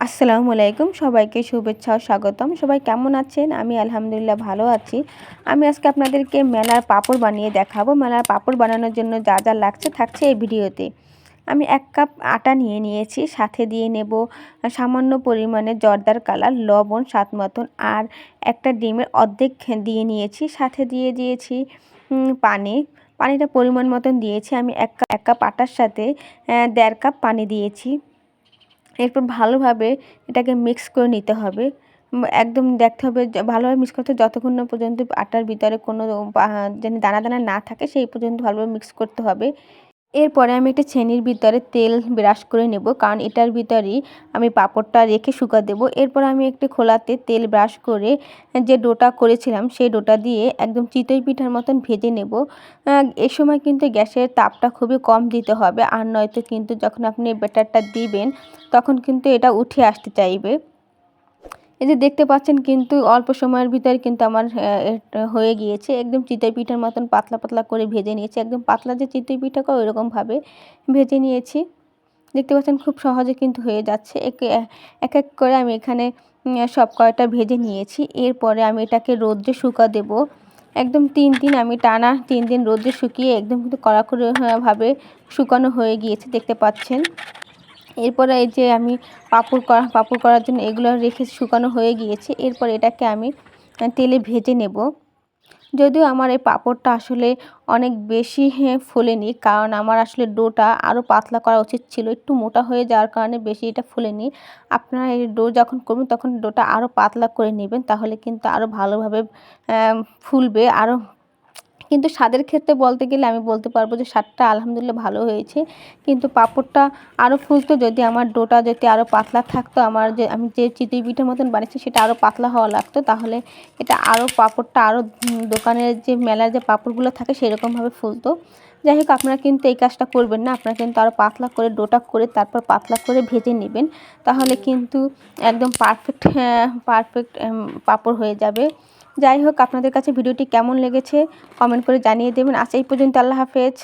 আসসালামু আলাইকুম, সবাইকে শুভেচ্ছা ও স্বাগতম। সবাই কেমন আছেন? আমি আলহামদুলিল্লাহ ভালো আছি। আমি আজকে আপনাদেরকে মেলার পাঁপড় বানিয়ে দেখাবো। মেলার পাঁপড় বানানোর জন্য যা যা লাগছে থাকছে এই ভিডিওতে। আমি 1 কাপ আটা নিয়েছি, সাথে দিয়ে নেব সামান্য পরিমাণে জর্দার কালার, লবণ স্বাদ মতন, আর একটা ডিমের অর্ধেক দিয়ে নিয়েছি। সাথে দিয়ে দিয়েছি পানিটা পরিমাণ মতন দিয়েছি। আমি 1 কাপ আটার সাথে 1.5 কাপ পানি দিয়েছি। এরপর ভালোভাবে এটাকে মিক্স করে নিতে হবে। একদম দেখতে হবে ভালোভাবে মিক্স করতে, যতক্ষণ না পর্যন্ত আটার ভিতরে কোনো যেন দানা দানা না থাকে সেই পর্যন্ত ভালোভাবে মিক্স করতে হবে। এরপরে আমি একটা ছেনির ভিতরে তেল ব্রাশ করে নেব, কারণ এটার ভিতরেই আমি পাঁপড়টা রেখে শুকা দেব। এরপর আমি একটি খোলাতে তেল ব্রাশ করে যে ডোটা করেছিলাম সেই ডোটা দিয়ে একদম চিতই পিঠার মতন ভেজে নেব। এই সময় কিন্তু গ্যাসের তাপটা খুবই কম দিতে হবে, আর নয়তো কিন্তু যখন আপনি ব্যাটারটা দিবেন তখন কিন্তু এটা উঠে আসতে চাইবে। এই যে দেখতে পাচ্ছেন কিন্তু অল্প সময়ের ভিতরে কিন্তু আমার এটা হয়ে গিয়েছে। একদম চিতই পিঠার মতন পাতলা পাতলা করে ভেজে নিয়েছি। একদম পাতলা যে চিতই পিঠা করে ওইরকমভাবে ভেজে নিয়েছি। দেখতে পাচ্ছেন খুব সহজে কিন্তু হয়ে যাচ্ছে। এক এক করে আমি এখানে সব কয়টা ভেজে নিয়েছি। এরপরে আমি এটাকে রোদ্রে শুকা দেব। একদম 3 দিন আমি টানা 3 দিন রোদ্রে শুকিয়ে একদম কিন্তু কড়াকড়ি ভাবে শুকানো হয়ে গিয়েছে, দেখতে পাচ্ছেন। এরপরে এই যে আমি পাঁপড় করার জন্য এগুলো রেখে শুকানো হয়ে গিয়েছে। এরপর এটাকে আমি তেলে ভেজে নেব। যদিও আমার এই পাঁপড়টা আসলে অনেক বেশি ফোলেনি, কারণ আমার আসলে ডোটা আরও পাতলা করা উচিত ছিল। একটু মোটা হয়ে যাওয়ার কারণে বেশি এটা ফোলেনি। আপনারা এই ডো যখন করবেন তখন ডোটা আরও পাতলা করে নেবেন, তাহলে কিন্তু আরও ভালোভাবে ফুলবে। কিন্তু স্বাদের ক্ষেত্রে বলতে গেলে আমি বলতে পারবো যে স্বাদটা আলহামদুলিল্লাহ ভালো হয়েছে। কিন্তু পাঁপড়টা আরও ফুলতো যদি আমার ডোটা যদি আরও পাতলা থাকতো। আমি যে চিতই পিঠার মতন বানিয়েছি সেটা আরও পাতলা হওয়া লাগতো, তাহলে এটা আরও পাঁপড়টা আরও দোকানের যে মেলার যে পাঁপড়গুলো থাকে সেরকমভাবে ফুলতো। যাই হোক, আপনারা কিন্তু এই কাজটা করবেন না। আপনারা কিন্তু আরও পাতলা করে ডোটা করে তারপর পাতলা করে ভেজে নেবেন, তাহলে কিন্তু একদম পারফেক্ট পাঁপড় হয়ে যাবে। যাই হোক, আপনাদের কাছে ভিডিওটি কেমন লেগেছে কমেন্ট করে জানিয়ে দেবেন। আজ এই পর্যন্ত, আল্লাহ হাফেজ।